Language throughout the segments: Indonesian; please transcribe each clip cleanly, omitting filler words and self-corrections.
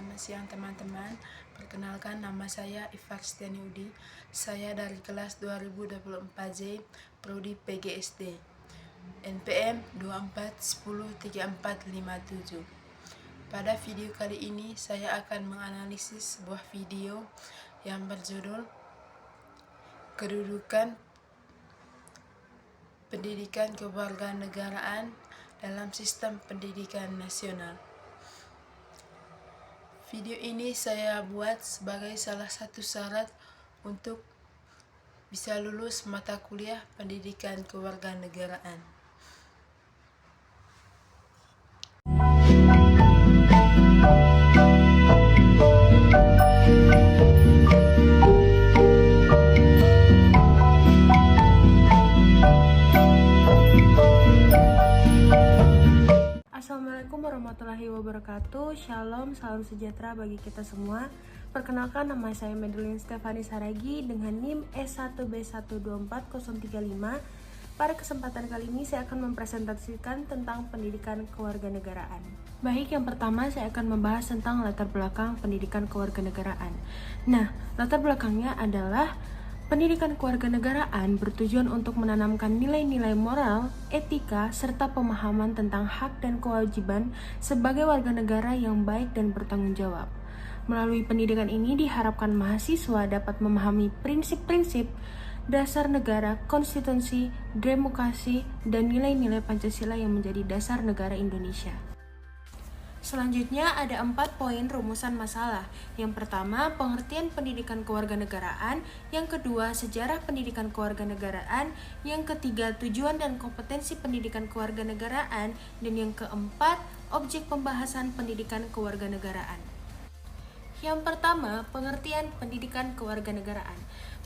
Selamat siang teman-teman. Perkenalkan, nama saya Ifaks Tianiudi. Saya dari kelas 2024J, Prodi PGSD. NPM 24103457. Pada video kali ini saya akan menganalisis sebuah video yang berjudul Kedudukan Pendidikan Kewarganegaraan dalam Sistem Pendidikan Nasional. Video ini saya buat sebagai salah satu syarat untuk bisa lulus mata kuliah pendidikan kewarganegaraan. Assalamualaikum warahmatullahi wabarakatuh. Shalom, salam sejahtera bagi kita semua. Perkenalkan, nama saya Madeline Stefani Saragi dengan NIM S1B124035. Pada kesempatan kali ini saya akan mempresentasikan tentang pendidikan kewarganegaraan. Baik, yang pertama saya akan membahas tentang latar belakang pendidikan kewarganegaraan. Nah, latar belakangnya adalah pendidikan kewarganegaraan bertujuan untuk menanamkan nilai-nilai moral, etika, serta pemahaman tentang hak dan kewajiban sebagai warga negara yang baik dan bertanggung jawab. Melalui pendidikan ini diharapkan mahasiswa dapat memahami prinsip-prinsip dasar negara, konstitusi, demokrasi, dan nilai-nilai Pancasila yang menjadi dasar negara Indonesia. Selanjutnya ada 4 poin rumusan masalah. Yang pertama, pengertian pendidikan kewarganegaraan. Yang kedua, sejarah pendidikan kewarganegaraan. Yang ketiga, tujuan dan kompetensi pendidikan kewarganegaraan. Dan yang keempat, objek pembahasan pendidikan kewarganegaraan. Yang pertama, pengertian pendidikan kewarganegaraan.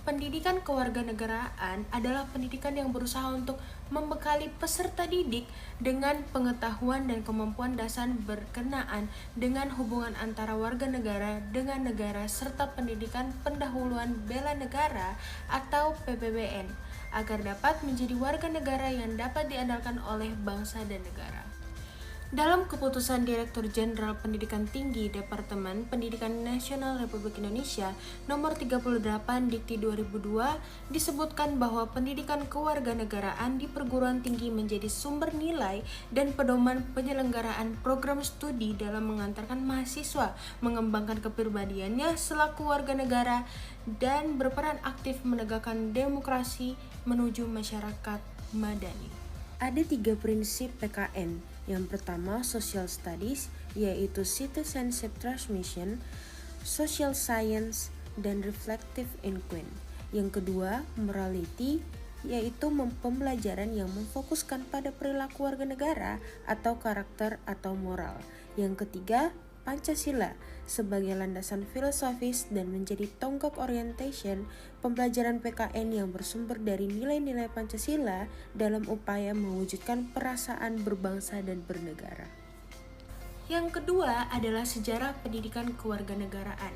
Pendidikan kewarganegaraan adalah pendidikan yang berusaha untuk membekali peserta didik dengan pengetahuan dan kemampuan dasar berkenaan dengan hubungan antara warga negara dengan negara serta pendidikan pendahuluan bela negara atau PPBN agar dapat menjadi warga negara yang dapat diandalkan oleh bangsa dan negara. Dalam keputusan Direktur Jenderal Pendidikan Tinggi Departemen Pendidikan Nasional Republik Indonesia Nomor 38 Dikti 2002 disebutkan bahwa pendidikan kewarganegaraan di perguruan tinggi menjadi sumber nilai dan pedoman penyelenggaraan program studi dalam mengantarkan mahasiswa mengembangkan kepribadiannya selaku warga negara dan berperan aktif menegakkan demokrasi menuju masyarakat madani. Ada 3 prinsip PKN. Yang pertama, Social Studies, yaitu Citizenship Transmission, Social Science, dan Reflective Inquiry. Yang kedua, Morality, yaitu pembelajaran yang memfokuskan pada perilaku warga negara atau karakter atau moral. Yang ketiga, Pancasila sebagai landasan filosofis dan menjadi tonggak orientation pembelajaran PKN yang bersumber dari nilai-nilai Pancasila dalam upaya mewujudkan perasaan berbangsa dan bernegara. Yang kedua adalah sejarah pendidikan kewarganegaraan.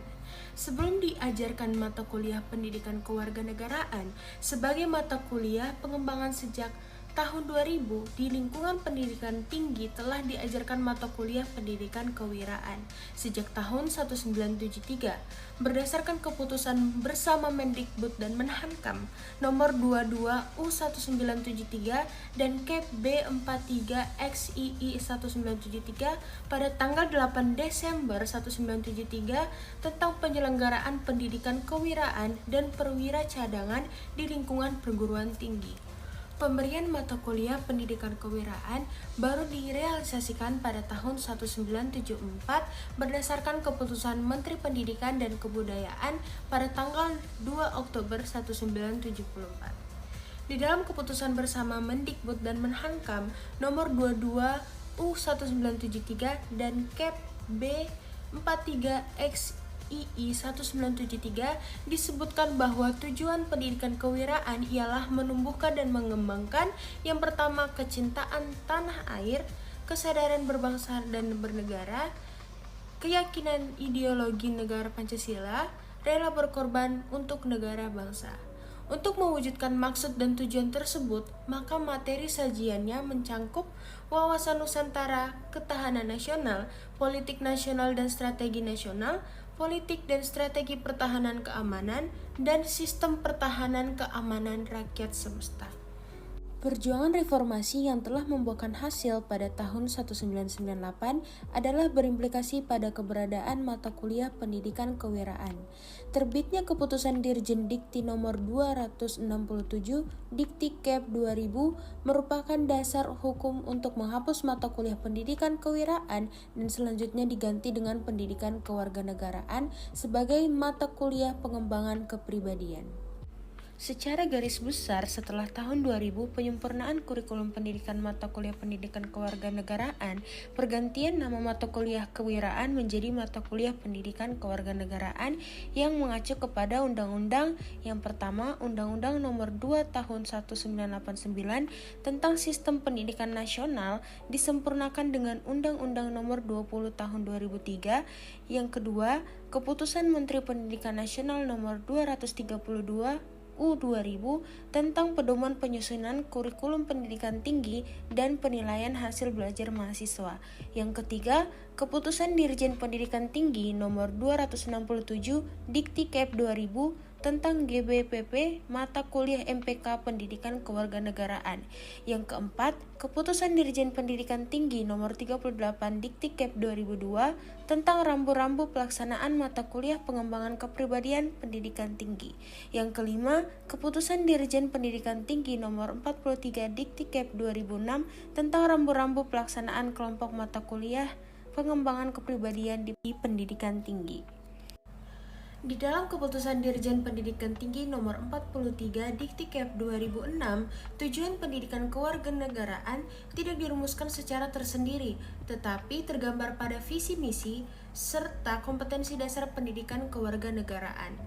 Sebelum diajarkan mata kuliah pendidikan kewarganegaraan sebagai mata kuliah pengembangan sejak tahun 2000, di lingkungan pendidikan tinggi telah diajarkan mata kuliah pendidikan kewiraan sejak tahun 1973 berdasarkan keputusan bersama Mendikbud dan Menhankam nomor 22 U1973 dan Kep B43 XII 1973 pada tanggal 8 Desember 1973 tentang penyelenggaraan pendidikan kewiraan dan perwira cadangan di lingkungan perguruan tinggi. Pemberian mata kuliah pendidikan kewiraan baru direalisasikan pada tahun 1974 berdasarkan keputusan Menteri Pendidikan dan Kebudayaan pada tanggal 2 Oktober 1974. Di dalam keputusan bersama Mendikbud dan Menhankam nomor 22 U1973 dan Kep B43 XII 1973 disebutkan bahwa tujuan pendidikan kewiraan ialah menumbuhkan dan mengembangkan yang pertama kecintaan tanah air, kesadaran berbangsa dan bernegara, keyakinan ideologi negara Pancasila, rela berkorban untuk negara bangsa. Untuk mewujudkan maksud dan tujuan tersebut, maka materi sajiannya mencangkup wawasan Nusantara, ketahanan nasional, politik nasional dan strategi nasional, politik dan strategi pertahanan keamanan, dan sistem pertahanan keamanan rakyat semesta. Perjuangan reformasi yang telah membuahkan hasil pada tahun 1998 adalah berimplikasi pada keberadaan mata kuliah pendidikan kewiraan. Terbitnya keputusan Dirjen Dikti nomor 267 Dikti Cap 2000 merupakan dasar hukum untuk menghapus mata kuliah pendidikan kewiraan dan selanjutnya diganti dengan pendidikan kewarganegaraan sebagai mata kuliah pengembangan kepribadian. Secara garis besar, setelah tahun 2000, penyempurnaan kurikulum pendidikan mata kuliah pendidikan kewarganegaraan, pergantian nama mata kuliah kewiraan menjadi mata kuliah pendidikan kewarganegaraan yang mengacu kepada undang-undang yang pertama, Undang-Undang Nomor 2 Tahun 1989 tentang Sistem Pendidikan Nasional disempurnakan dengan Undang-Undang Nomor 20 Tahun 2003, yang kedua, Keputusan Menteri Pendidikan Nasional Nomor 232 U2000 tentang pedoman penyusunan kurikulum pendidikan tinggi dan penilaian hasil belajar mahasiswa. Yang ketiga, Keputusan Dirjen Pendidikan Tinggi Nomor 267 Dikti Cap 2000 tentang GBPP mata kuliah MPK Pendidikan Kewarganegaraan. Yang keempat, Keputusan Dirjen Pendidikan Tinggi Nomor 38 Dikti Cap 2002 tentang rambu-rambu pelaksanaan mata kuliah pengembangan kepribadian pendidikan tinggi. Yang kelima, Keputusan Dirjen Pendidikan Tinggi Nomor 43 Dikti Cap 2006 tentang rambu-rambu pelaksanaan kelompok mata kuliah pengembangan kepribadian di pendidikan tinggi. Di dalam Keputusan Dirjen Pendidikan Tinggi Nomor 43 Dikti Cap 2006, tujuan pendidikan kewarganegaraan tidak dirumuskan secara tersendiri, tetapi tergambar pada visi misi serta kompetensi dasar pendidikan kewarganegaraan.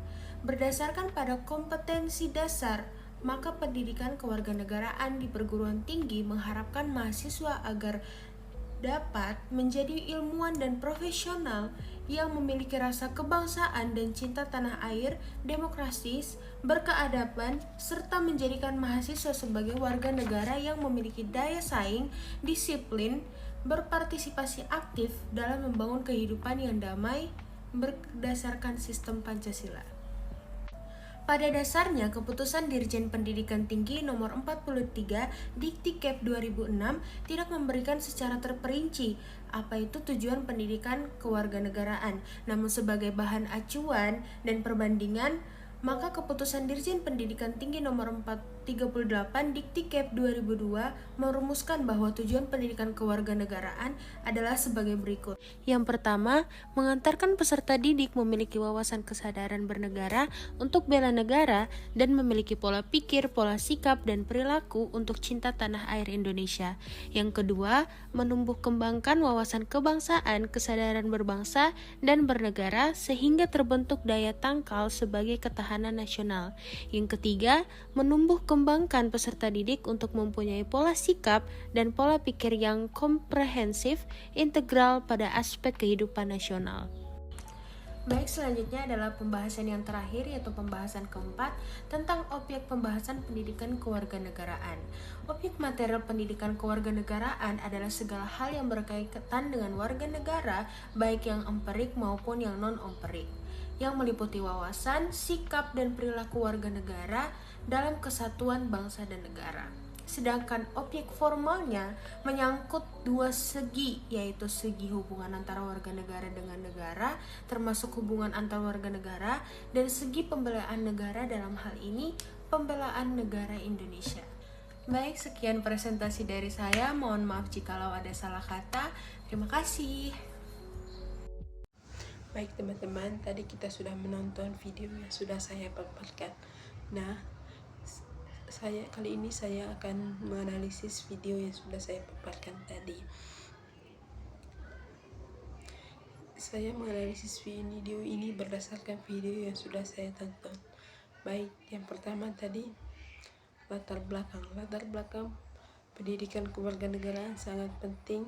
Berdasarkan pada kompetensi dasar, maka pendidikan kewarganegaraan di perguruan tinggi mengharapkan mahasiswa agar dapat menjadi ilmuwan dan profesional yang memiliki rasa kebangsaan dan cinta tanah air, demokratis, berkeadaban, serta menjadikan mahasiswa sebagai warga negara yang memiliki daya saing, disiplin, berpartisipasi aktif dalam membangun kehidupan yang damai berdasarkan sistem Pancasila. Pada dasarnya, Keputusan Dirjen Pendidikan Tinggi Nomor 43 Dikti Cap 2006 tidak memberikan secara terperinci apa itu tujuan pendidikan kewarganegaraan. Namun sebagai bahan acuan dan perbandingan, maka Keputusan Dirjen Pendidikan Tinggi Nomor 438 Dikti Cap 2002 merumuskan bahwa tujuan pendidikan kewarganegaraan adalah sebagai berikut. Yang pertama, mengantarkan peserta didik memiliki wawasan kesadaran bernegara untuk bela negara dan memiliki pola pikir, pola sikap, dan perilaku untuk cinta tanah air Indonesia. Yang kedua, menumbuh kembangkan wawasan kebangsaan, kesadaran berbangsa, dan bernegara sehingga terbentuk daya tangkal sebagai ketahanan nasional. Yang ketiga, menumbuh kembangkan peserta didik untuk mempunyai pola sikap dan pola pikir yang komprehensif, integral pada aspek kehidupan nasional. Baik, selanjutnya adalah pembahasan yang terakhir, yaitu pembahasan keempat tentang objek pembahasan pendidikan kewarganegaraan. Objek material pendidikan kewarganegaraan adalah segala hal yang berkaitan dengan warga negara, baik yang empirik maupun yang non-empirik, yang meliputi wawasan, sikap, dan perilaku warga negara dalam kesatuan bangsa dan negara. Sedangkan objek formalnya menyangkut dua segi, yaitu segi hubungan antara warga negara dengan negara, termasuk hubungan antar warga negara, dan segi pembelaan negara, dalam hal ini pembelaan negara Indonesia. Baik, sekian presentasi dari saya. Mohon maaf jikalau ada salah kata. Terima kasih. Baik teman-teman, tadi kita sudah menonton video yang sudah saya paparkan. Nah, kali ini saya akan menganalisis video yang sudah saya paparkan tadi. Saya menganalisis video ini berdasarkan video yang sudah saya tonton. Baik, yang pertama tadi latar belakang pendidikan kewarganegaraan sangat penting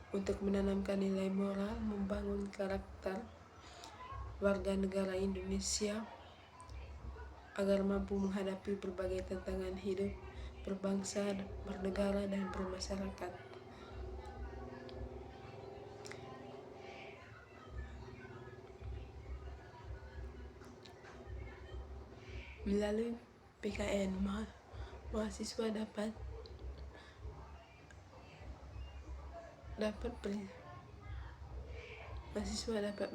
untuk menanamkan nilai moral, membangun karakter warga negara Indonesia agar mampu menghadapi berbagai tantangan hidup, berbangsa, bernegara, dan bermasyarakat. Melalui PKN, mahasiswa dapat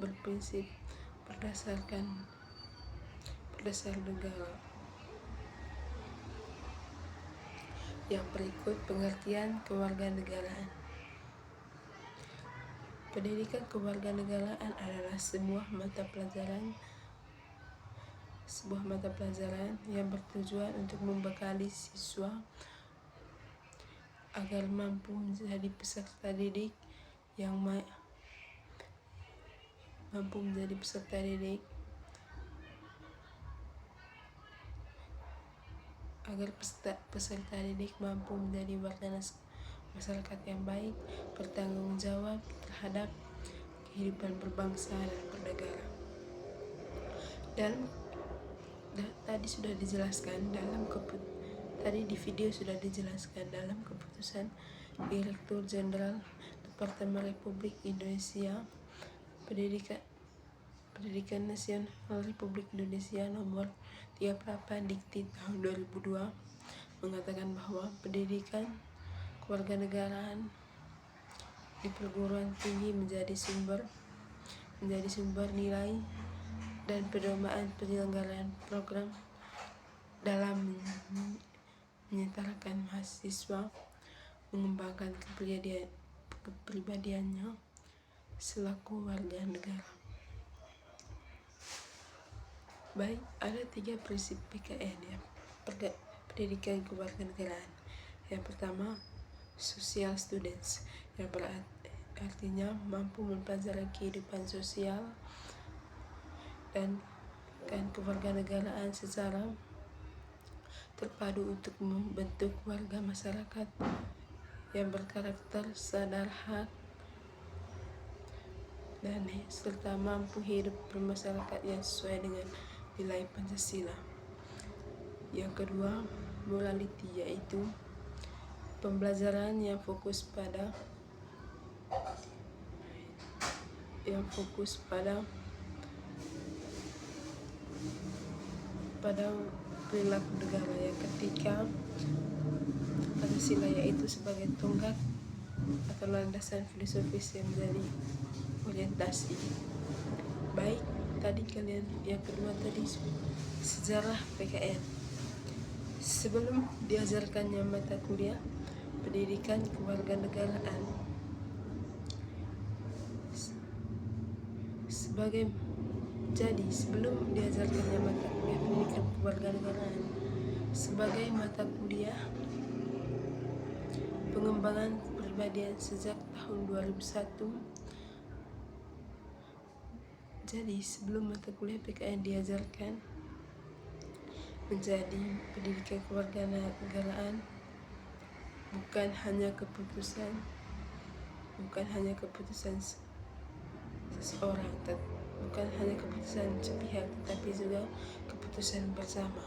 berprinsip berdasar negara. Yang berikut pengertian kewarganegaraan. Pendidikan kewarganegaraan adalah sebuah mata pelajaran yang bertujuan untuk membekali siswa agar mampu menjadi peserta didik mampu menjadi warga masyarakat yang baik, bertanggung jawab terhadap kehidupan berbangsa dan bernegara. Dan tadi di video sudah dijelaskan dalam keputusan Direktur Jenderal Departemen Republik Indonesia Pendidikan Nasional Republik Indonesia nomor 38 Dikti tahun 2002 mengatakan bahwa pendidikan kewarganegaraan di perguruan tinggi menjadi sumber nilai dan pedoman penyelenggaraan program dalam menyetarkan mahasiswa mengembangkan kepribadiannya selaku warga negara. Baik, ada 3 prinsip PKN ya, pendidikan kewarganegaraan. Yang pertama, social students, yang artinya mampu mempelajari kehidupan sosial dan kewarganegaraan secara terpadu untuk membentuk warga masyarakat yang berkarakter sadar hak dan serta mampu hidup bermasyarakat yang sesuai dengan nilai Pancasila. Yang kedua, morality, yaitu pembelajaran yang fokus pada perilaku negara yang ketika Pancasila yaitu sebagai tonggak atau landasan filosofis yang menjadi orientasi. Baik, yang kedua tadi sejarah PKN. Sebelum diajarkannya mata kuliah pendidikan kewarganegaraan sebelum diajarkannya mata kuliah pendidikan kewarganegaraan sebagai mata kuliah pengembangan kepribadian sejak tahun 2001. Jadi sebelum mata kuliah PKN diajarkan menjadi pendidikan kewarganegaraan bukan hanya keputusan seseorang, bukan hanya keputusan sepihak, tapi juga keputusan bersama.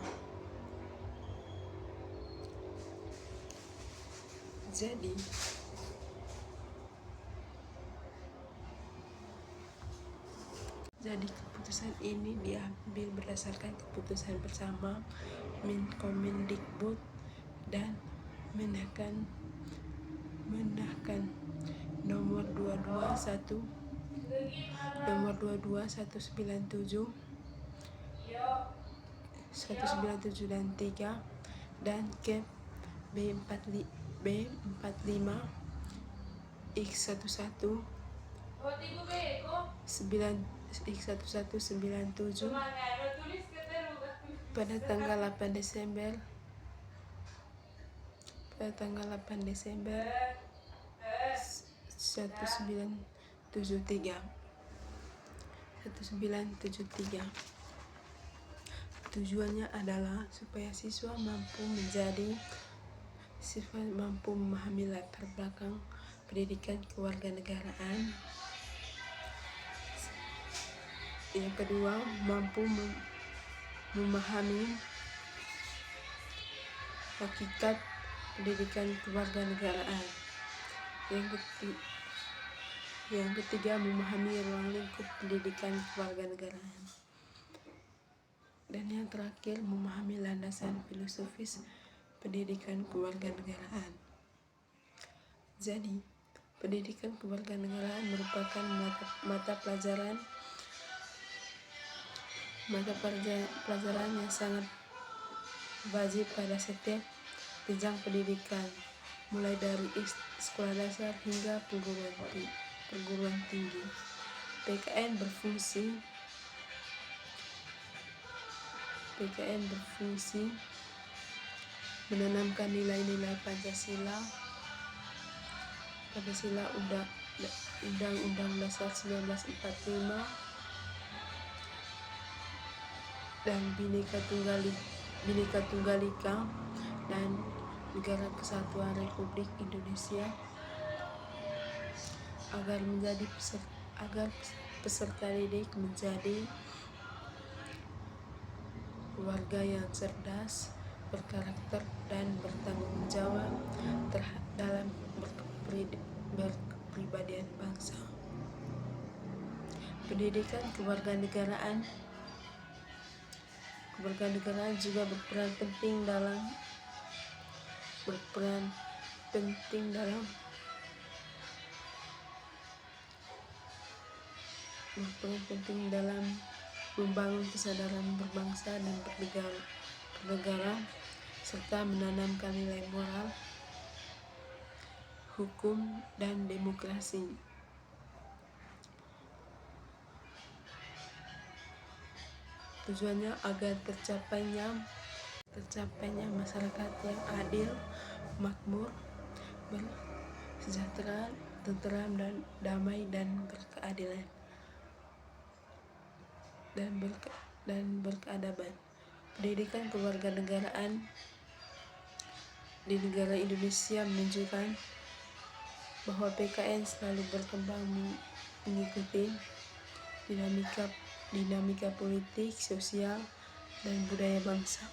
Jadi keputusan ini diambil berdasarkan keputusan bersama Menkomendikbud dan Menakkan nomor 22197 dan 3 dan Kep B45 X1197 pada tanggal 8 Desember 1973. Tujuannya adalah supaya siswa mampu memahami latar belakang pendidikan kewarganegaraan. Yang kedua, mampu memahami hakikat pendidikan kewarganegaraan. Yang ketiga, memahami ruang lingkup pendidikan kewarganegaraan. Dan yang terakhir, memahami landasan filosofis pendidikan kewarganegaraan. Jadi, pendidikan kewarganegaraan merupakan mata pelajaran yang sangat wajib pada setiap jenjang pendidikan, mulai dari sekolah dasar hingga perguruan tinggi. PKN berfungsi menanamkan nilai-nilai Pancasila Undang-Undang Dasar 1945 dan Bhinneka Tunggal Ika dan Negara Kesatuan Republik Indonesia agar peserta didik menjadi warga yang cerdas, berkarakter, dan bertanggung jawab dalam berkepribadian bangsa. Pendidikan kewarganegaraan juga berperan penting dalam membangun kesadaran berbangsa dan bernegara serta menanamkan nilai moral, hukum, dan demokrasi. Tujuannya agar tercapainya masyarakat yang adil, makmur, bersejahtera, tentram, dan damai, dan berkeadilan dan berkeadaban. Pendidikan kewarganegaraan di negara Indonesia menunjukkan bahwa PKN selalu berkembang mengikuti dinamika politik, sosial, dan budaya bangsa.